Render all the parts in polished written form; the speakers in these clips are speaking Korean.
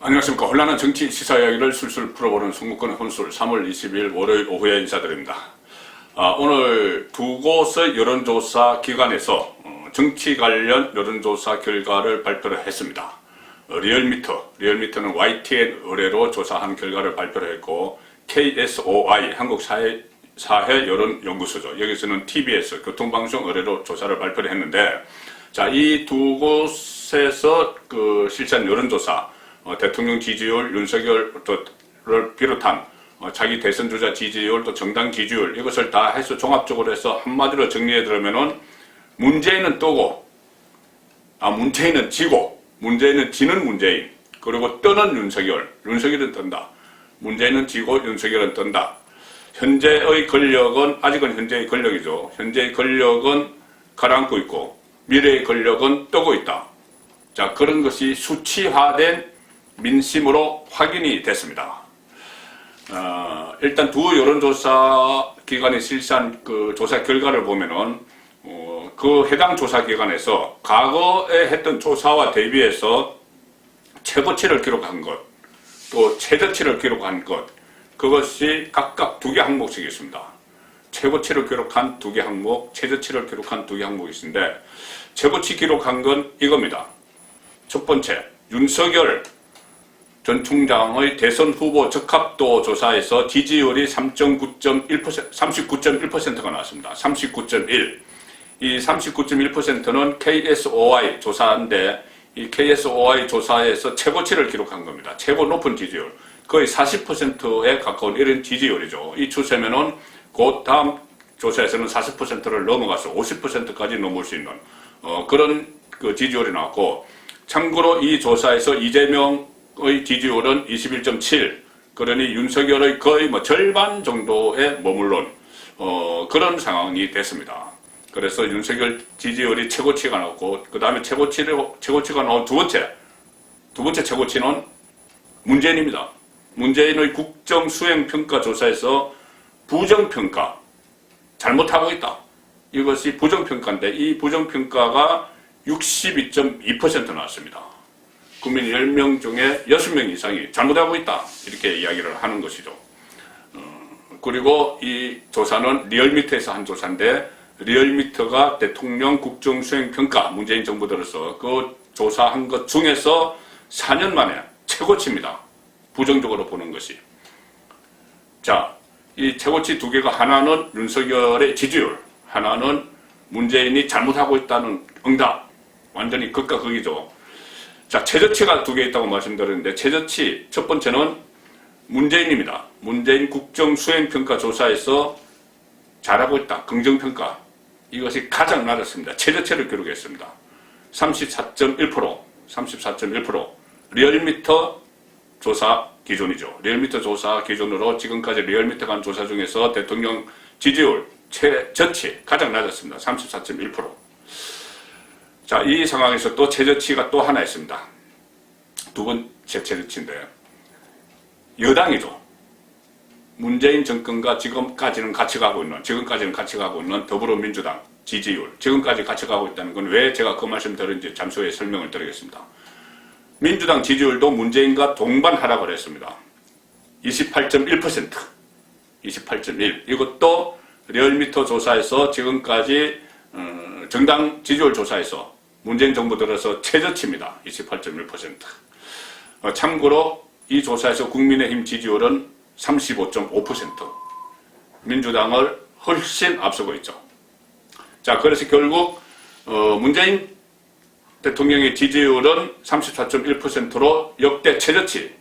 안녕하십니까. 혼란한 정치 시사 이야기를 술술 풀어보는 송무권 혼술 3월 20일 월요일 오후에 인사드립니다. 오늘 두 곳의 여론조사 기관에서 정치 관련 여론조사 결과를 발표를 했습니다. 리얼미터는 YTN 의뢰로 조사한 결과를 발표를 했고, KSOI 한국사회여론연구소죠. 여기서는 TBS 교통방송 의뢰로 조사를 발표를 했는데, 자, 이 두 곳에서 실시한 여론조사, 대통령 지지율, 윤석열을 비롯한 자기 대선 주자 지지율, 또 정당 지지율, 이것을 다 해서 종합적으로 해서 한마디로 정리해 드리면은 문재인은 뜨고, 문재인은 지고, 문재인은 지는 문재인, 그리고 뜨는 윤석열은 뜬다. 문재인은 지고 윤석열은 뜬다. 현재의 권력은, 아직은 현재의 권력이죠. 현재의 권력은 가라앉고 있고 미래의 권력은 뜨고 있다. 자, 그런 것이 수치화된 민심으로 확인이 됐습니다. 일단 두 여론조사 기관이 실시한 그 조사 결과를 보면은, 그 해당 조사 기관에서 과거에 했던 조사와 대비해서 최고치를 기록한 것, 또 최저치를 기록한 것, 그것이 각각 두 개 항목씩 있습니다. 최고치를 기록한 두 개 항목, 최저치를 기록한 두 개 항목이 있는데, 최고치 기록한 건 이겁니다. 첫 번째, 윤석열 전 총장의 대선 후보 적합도 조사에서 지지율이 39.1%가 나왔습니다. 39.1. 이 39.1%는 KSOI 조사인데, 이 KSOI 조사에서 최고치를 기록한 겁니다. 최고 높은 지지율. 거의 40%에 가까운 이런 지지율이죠. 이 추세면은 곧 다음 조사에서는 40%를 넘어가서 50%까지 넘을 수 있는 그런 그 지지율이 나왔고, 참고로 이 조사에서 이재명의 지지율은 21.7, 그러니 윤석열의 거의 절반 정도에 머물러 그런 상황이 됐습니다. 그래서 윤석열 지지율이 최고치가 나왔고, 그 다음에 최고치가 나온 두 번째 최고치는 문재인입니다. 문재인의 국정수행평가 조사에서 부정평가, 잘못하고 있다. 이것이 부정평가인데, 이 부정평가가 62.2% 나왔습니다. 국민 10명 중에 6명 이상이 잘못하고 있다. 이렇게 이야기를 하는 것이죠. 그리고 이 조사는 리얼미터에서 한 조사인데, 리얼미터가 대통령 국정수행평가, 문재인 정부 들어서 그 조사한 것 중에서 4년 만에 최고치입니다. 부정적으로 보는 것이. 자, 이 최고치 두 개가, 하나는 윤석열의 지지율, 하나는 문재인이 잘못하고 있다는 응답. 완전히 극과 극이죠. 자, 최저치가 두 개 있다고 말씀드렸는데, 최저치 첫 번째는 문재인입니다. 문재인 국정수행평가 조사에서 잘하고 있다. 긍정평가. 이것이 가장 낮았습니다. 최저치를 기록했습니다. 34.1%. 리얼미터 조사 기준이죠. 리얼미터 조사 기준으로 지금까지 리얼미터가 한 조사 중에서 대통령 지지율 최저치 가장 낮았습니다. 34.1%. 자, 이 상황에서 또 최저치가 또 하나 있습니다. 두 번째 최저치인데, 여당이죠. 문재인 정권과 지금까지는 같이 가고 있는 더불어민주당 지지율, 지금까지 같이 가고 있다는 건 왜 제가 그 말씀 드렸는지 잠시 후에 설명을 드리겠습니다. 민주당 지지율도 문재인과 동반 하락을 했습니다. 28.1%, 28.1. 이것도 리얼미터 조사에서 지금까지 정당 지지율 조사에서 문재인 정부 들어서 최저치입니다. 28.1%. 참고로 이 조사에서 국민의힘 지지율은 35.5%. 민주당을 훨씬 앞서고 있죠. 자, 그래서 결국 문재인 대통령의 지지율은 34.1%로 역대 최저치,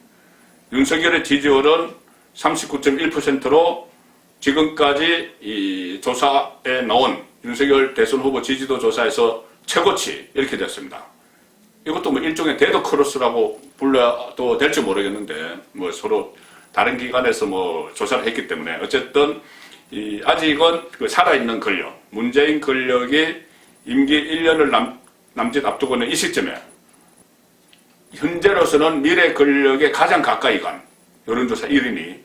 윤석열의 지지율은 39.1%로 지금까지 이 조사에 나온 윤석열 대선 후보 지지도 조사에서 최고치, 이렇게 됐습니다. 이것도 일종의 데드 크로스라고 불러도 될지 모르겠는데, 서로 다른 기관에서 조사를 했기 때문에, 어쨌든 아직은 살아있는 권력, 문재인 권력이 임기 1년을 남짓 앞두고 있는 이 시점에 현재로서는 미래 권력에 가장 가까이 간, 여론조사 1인이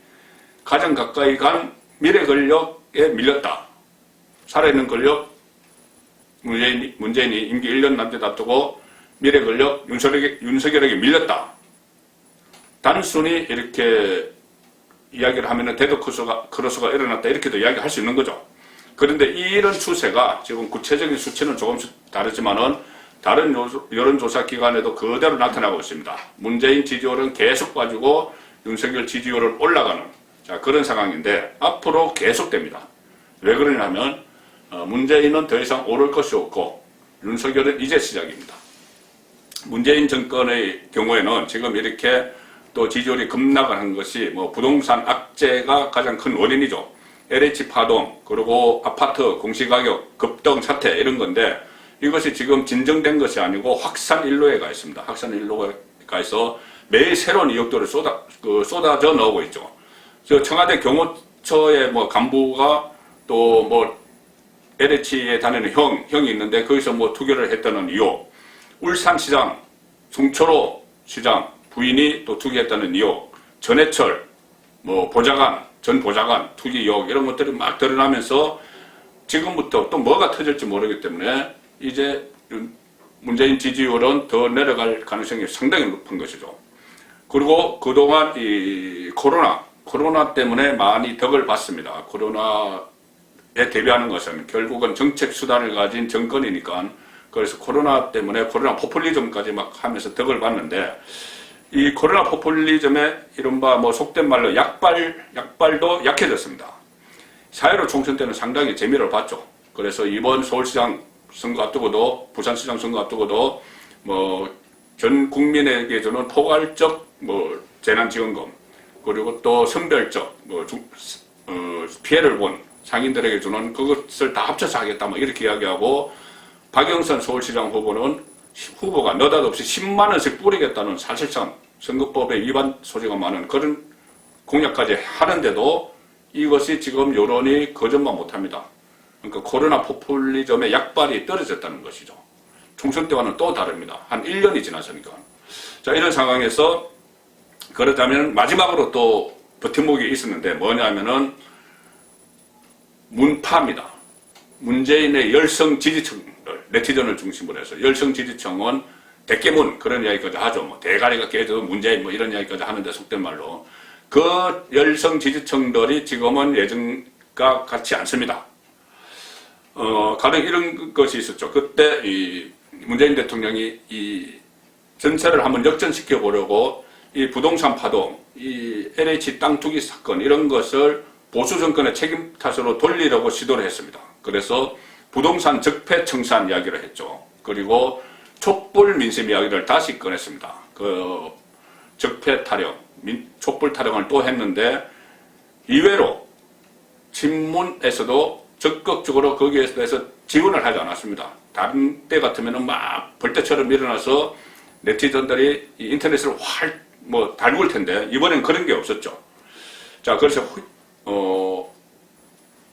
가장 가까이 간 미래 권력에 밀렸다. 살아있는 권력, 문재인이 임기 1년 남짓 앞두고 미래 권력 윤석열에게 밀렸다. 단순히 이렇게 이야기를 하면은 데드 크로스가 일어났다 이렇게도 이야기할 수 있는 거죠. 그런데 이런 추세가 지금 구체적인 수치는 조금씩 다르지만은 다른 여론조사 기관에도 그대로 나타나고 있습니다. 문재인 지지율은 계속 빠지고 윤석열 지지율은 올라가는 그런 상황인데 앞으로 계속됩니다. 왜 그러냐면 문재인은 더 이상 오를 것이 없고 윤석열은 이제 시작입니다. 문재인 정권의 경우에는 지금 이렇게 또 지지율이 급락한 것이 뭐 부동산 악재가 가장 큰 원인이죠. LH 파동, 그리고 아파트 공시가격 급등 사태 이런 건데 이것이 지금 진정된 것이 아니고 확산 일로에 가 있습니다. 확산 일로에 가 있어 매일 새로운 의혹들을 쏟아져 나오고 있죠. 저 청와대 경호처의 뭐 간부가 또 뭐 LH에 다니는 형이 있는데 거기서 뭐 투기를 했다는 의혹, 울산시장, 송철호 시장 부인이 또 투기했다는 의혹, 전해철, 뭐 전 보좌관 투기 의혹 이런 것들이 막 드러나면서 지금부터 또 뭐가 터질지 모르기 때문에 이제 문재인 지지율은 더 내려갈 가능성이 상당히 높은 것이죠. 그리고 그동안 이 코로나 때문에 많이 덕을 봤습니다. 코로나에 대비하는 것은 결국은 정책 수단을 가진 정권이니까 그래서 코로나 때문에 코로나 포퓰리즘까지 막 하면서 덕을 봤는데 이 코로나 포퓰리즘의 이른바 뭐 속된 말로 약발도 약해졌습니다. 4.15 총선 때는 상당히 재미를 봤죠. 그래서 이번 서울시장 선거 앞두고도 부산시장 선거 앞두고도 뭐 전 국민에게 주는 포괄적 뭐 재난지원금 그리고 또 선별적 뭐 피해를 본 상인들에게 주는 그것을 다 합쳐서 하겠다 뭐 이렇게 이야기하고 박영선 서울시장 후보가 느닷없이 10만 원씩 뿌리겠다는 사실상 선거법에 위반 소지가 많은 그런 공약까지 하는데도 이것이 지금 여론이 거짓말 못합니다. 그러니까 코로나 포퓰리즘의 약발이 떨어졌다는 것이죠. 총선 때와는 또 다릅니다. 한 1년이 지났으니까. 자, 이런 상황에서 그렇다면 마지막으로 또 버팀목이 있었는데 뭐냐면은 문파입니다. 문재인의 열성 지지층들, 네티즌을 중심으로 해서 열성 지지층은 대깨문 그런 이야기까지 하죠. 뭐 대가리가 깨져도 문재인 뭐 이런 이야기까지 하는데 속된 말로 그 열성 지지층들이 지금은 예전과 같지 않습니다. 가령 이런 것이 있었죠. 그때 이 문재인 대통령이 이 전세를 한번 역전시켜 보려고 이 부동산 파동, 이 LH 땅 투기 사건 이런 것을 보수 정권의 책임 탓으로 돌리려고 시도를 했습니다. 그래서 부동산 적폐 청산 이야기를 했죠. 그리고 촛불 민심 이야기를 다시 꺼냈습니다. 그 적폐 타령, 촛불 타령을 또 했는데 이외로 친문에서도 적극적으로 거기에 대해서 지원을 하지 않았습니다. 다른 때 같으면은 막 벌떼처럼 일어나서 네티즌들이 인터넷을 달굴 텐데 이번엔 그런 게 없었죠. 자, 그래서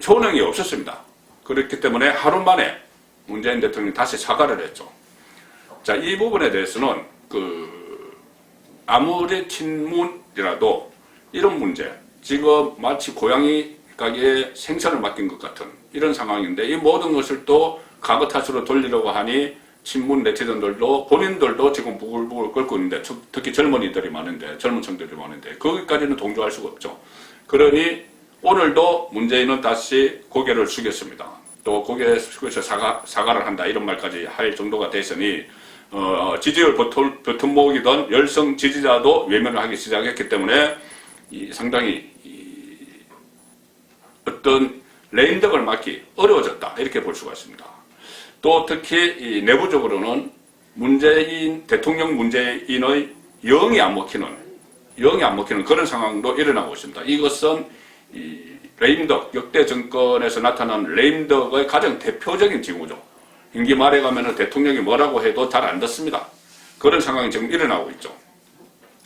효능이 없었습니다. 그렇기 때문에 하루 만에 문재인 대통령이 다시 사과를 했죠. 자, 이 부분에 대해서는 아무리 친문이라도 이런 문제, 지금 마치 고양이 가게에 생선을 맡긴 것 같은 이런 상황인데 이 모든 것을 또 과거 탓으로 돌리려고 하니 친문 네티즌들도 본인들도 지금 부글부글 끓고 있는데 특히 젊은이들이 많은데 젊은 층들이 많은데 거기까지는 동조할 수가 없죠. 그러니 오늘도 문재인은 다시 고개를 숙였습니다. 또 고개 숙여서 사과를 한다 이런 말까지 할 정도가 됐으니 지지율 버튼목이던 열성 지지자도 외면을 하기 시작했기 때문에 상당히 어떤 레임덕을 막기 어려워졌다 이렇게 볼 수가 있습니다. 또 특히 내부적으로는 대통령 문재인의 영이 안 먹히는 그런 상황도 일어나고 있습니다. 이것은 레임덕, 역대 정권에서 나타난 레임덕의 가장 대표적인 징후죠. 임기 말에 가면은 대통령이 뭐라고 해도 잘 안 듣습니다. 그런 상황이 지금 일어나고 있죠.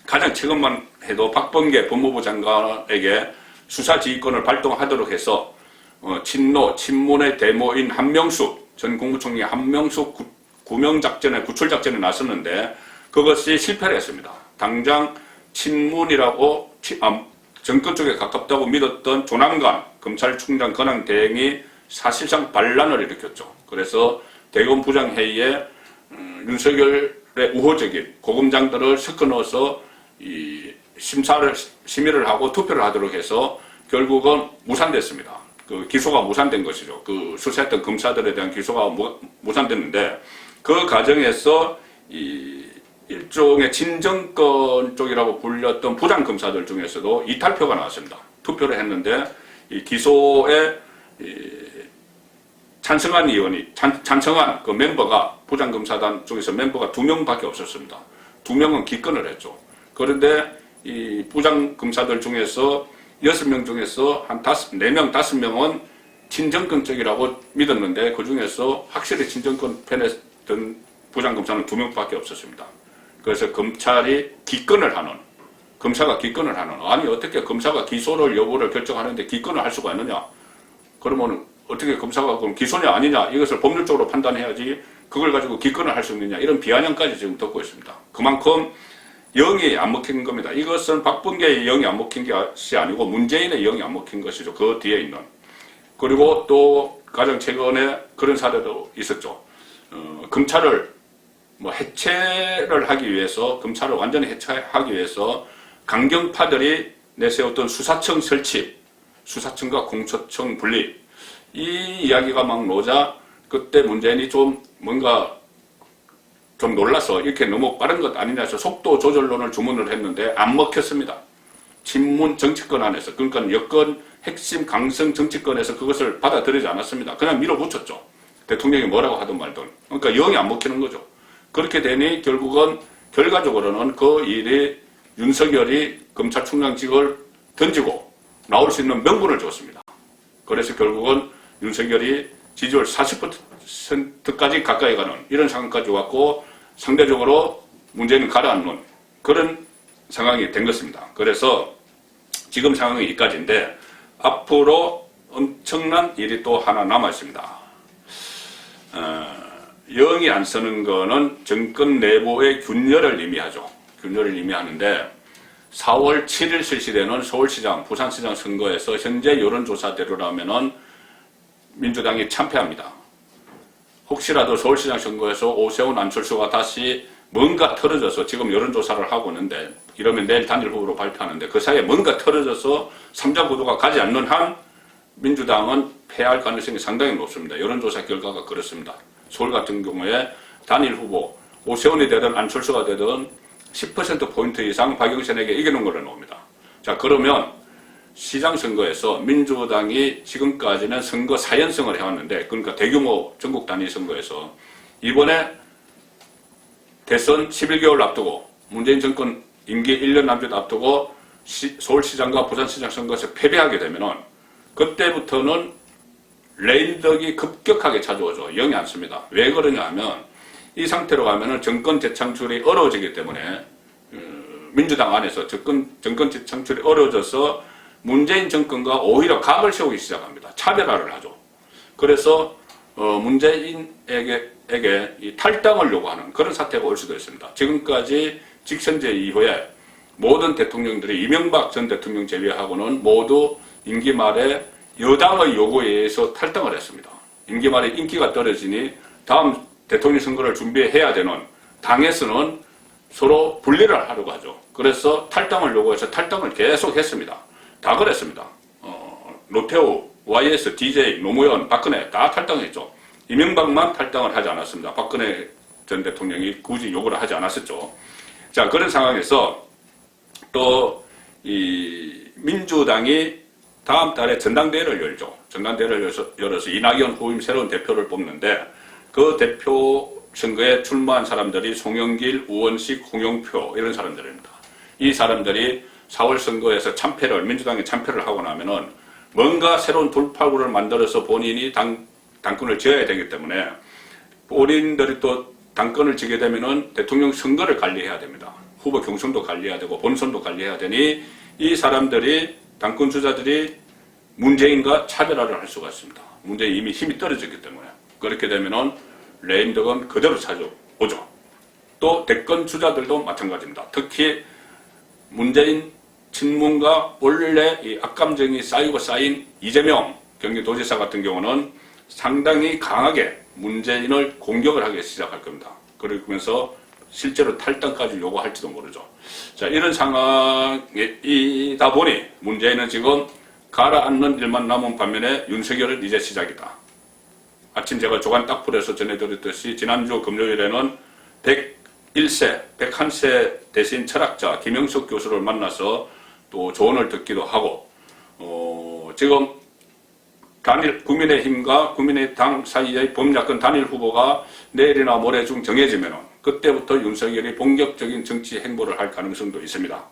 가장 최근만 해도 박범계 법무부 장관에게 수사지휘권을 발동하도록 해서 친문의 대모인 한명숙 전 국무총리 한명숙 구명작전에 구출작전에 나섰는데 그것이 실패를 했습니다. 당장 친문이라고 정권 쪽에 가깝다고 믿었던 조남관 검찰총장 권한대행이 사실상 반란을 일으켰죠. 그래서 대검 부장회의에 윤석열의 우호적인 고검장들을 섞어 넣어서 이 심의를 하고 투표를 하도록 해서 결국은 무산됐습니다. 그 기소가 무산된 것이죠. 그 수사했던 검사들에 대한 기소가 무산됐는데 그 과정에서 이 일종의 친정권 쪽이라고 불렸던 부장 검사들 중에서도 이탈표가 나왔습니다. 투표를 했는데 이 기소에 찬성한 의원이 찬성한 그 멤버가 부장검사단 쪽에서 멤버가 2명밖에 없었습니다. 2명은 기권을 했죠. 그런데 이 부장검사들 중에서 6명 중에서 한 4명, 5명은 친정권 쪽이라고 믿었는데 그 중에서 확실히 친정권 편에 든 부장검사는 2명밖에 없었습니다. 그래서 검찰이 기권을 하는, 검사가 기권을 하는, 아니 어떻게 검사가 기소를 여부를 결정하는데 기권을 할 수가 있느냐? 그러면 어떻게 검사가 그럼 기소냐 아니냐 이것을 법률적으로 판단해야지 그걸 가지고 기권을 할 수 있느냐 이런 비아냥까지 지금 듣고 있습니다. 그만큼 영이 안 먹힌 겁니다. 이것은 박범계의 영이 안 먹힌 것이 아니고 문재인의 영이 안 먹힌 것이죠. 그 뒤에 있는. 그리고 또 가장 최근에 그런 사례도 있었죠. 검찰을 해체를 하기 위해서, 검찰을 완전히 해체하기 위해서 강경파들이 내세웠던 수사청 설치, 수사청과 공수처청 분리, 이 이야기가 막 나오자 그때 문재인이 좀 뭔가 좀 놀라서 이렇게 너무 빠른 것 아니냐 해서 속도 조절론을 주문을 했는데 안 먹혔습니다. 친문 정치권 안에서, 그러니까 여권 핵심 강성 정치권에서 그것을 받아들이지 않았습니다. 그냥 밀어붙였죠. 대통령이 뭐라고 하든 말든. 그러니까 영이 안 먹히는 거죠. 그렇게 되니 결국은 결과적으로는 그 일이 윤석열이 검찰총장직을 던지고 나올 수 있는 명분을 줬습니다. 그래서 결국은 윤석열이 지지율 40%까지 가까이 가는 이런 상황까지 왔고 상대적으로 문재인은 가라앉는 그런 상황이 된 것입니다. 그래서 지금 상황이 여기까지인데 앞으로 엄청난 일이 또 하나 남아 있습니다. 영이 안 쓰는 거는 정권 내부의 균열을 의미하죠. 균열을 의미하는데 4월 7일 실시되는 서울시장, 부산시장 선거에서 현재 여론조사대로라면은 민주당이 참패합니다. 혹시라도 서울시장 선거에서 오세훈, 안철수가 다시 뭔가 틀어져서 지금 여론조사를 하고 있는데 이러면 내일 단일 후보로 발표하는데 그 사이에 뭔가 틀어져서 3자 구도가 가지 않는 한 민주당은 패할 가능성이 상당히 높습니다. 여론조사 결과가 그렇습니다. 서울 같은 경우에 단일 후보, 오세훈이 되든 안철수가 되든 10%포인트 이상 박영선에게 이기는 걸로 나옵니다. 자, 그러면 시장 선거에서 민주당이 지금까지는 선거 4연승을 해왔는데, 그러니까 대규모 전국 단위 선거에서 이번에 대선 11개월 앞두고 문재인 정권 임기 1년 남짓 앞두고 서울시장과 부산시장 선거에서 패배하게 되면은 그때부터는 레임덕이 급격하게 찾아오죠. 영이 안 씁니다. 왜 그러냐 하면 이 상태로 가면은 정권 재창출이 어려워지기 때문에 민주당 안에서 정권 재창출이 어려워져서 문재인 정권과 오히려 각을 세우기 시작합니다. 차별화를 하죠. 그래서 문재인에게 이 탈당을 요구하는 그런 사태가 올 수도 있습니다. 지금까지 직선제 이후에 모든 대통령들이 이명박 전 대통령 제외하고는 모두 임기 말에 여당의 요구에 의해서 탈당을 했습니다. 임기 말에 인기가 떨어지니 다음 대통령 선거를 준비해야 되는 당에서는 서로 분리를 하려고 하죠. 그래서 탈당을 요구해서 탈당을 계속 했습니다. 다 그랬습니다. 노태우, YS, DJ, 노무현, 박근혜 다 탈당했죠. 이명박만 탈당을 하지 않았습니다. 박근혜 전 대통령이 굳이 요구를 하지 않았었죠. 자, 그런 상황에서 또 이 민주당이 다음 달에 전당대회를 열죠. 전당대회를 열어서 이낙연 후임 새로운 대표를 뽑는데 그 대표 선거에 출마한 사람들이 송영길, 우원식, 홍영표 이런 사람들입니다. 이 사람들이 4월 선거에서 민주당이 참패를 하고 나면은 뭔가 새로운 돌파구를 만들어서 본인이 당권을 쥐어야 되기 때문에 본인들이 또 당권을 쥐게 되면은 대통령 선거를 관리해야 됩니다. 후보 경선도 관리해야 되고 본선도 관리해야 되니 이 사람들이 당권 주자들이 문재인과 차별화를 할 수가 있습니다. 문재인 이미 힘이 떨어졌기 때문에 그렇게 되면은 레임덕은 그대로 찾아오죠. 또 대권 주자들도 마찬가지입니다. 특히 문재인 친문과 원래 이 악감정이 쌓이고 쌓인 이재명 경기도지사 같은 경우는 상당히 강하게 문재인을 공격을 하기 시작할 겁니다. 그러면서 실제로 탈당까지 요구할지도 모르죠. 자, 이런 상황이다 보니 문재인은 지금 가라앉는 일만 남은 반면에 윤석열은 이제 시작이다. 아침 제가 조간 딱 풀어서 전해드렸듯이 지난주 금요일에는 101세 대신 철학자 김영석 교수를 만나서 또 조언을 듣기도 하고 지금 단일 국민의힘과 국민의당 사이의 범야권 단일 후보가 내일이나 모레 중 정해지면 그때부터 윤석열이 본격적인 정치 행보를 할 가능성도 있습니다.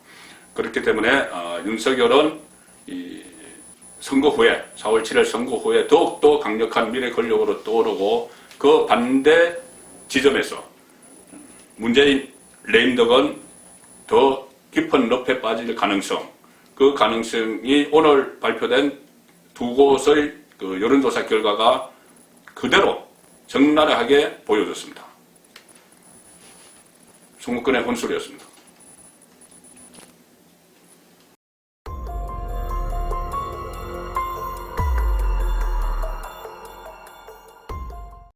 그렇기 때문에 윤석열은 이 선거 후에 4월 7일 선거 후에 더욱더 강력한 미래 권력으로 떠오르고 그 반대 지점에서 문재인 레임덕은 더 깊은 늪에 빠질 가능성, 그 가능성이 오늘 발표된 두 곳의 그 여론조사 결과가 그대로 적나라하게 보여줬습니다. 송국근의 혼술이었습니다.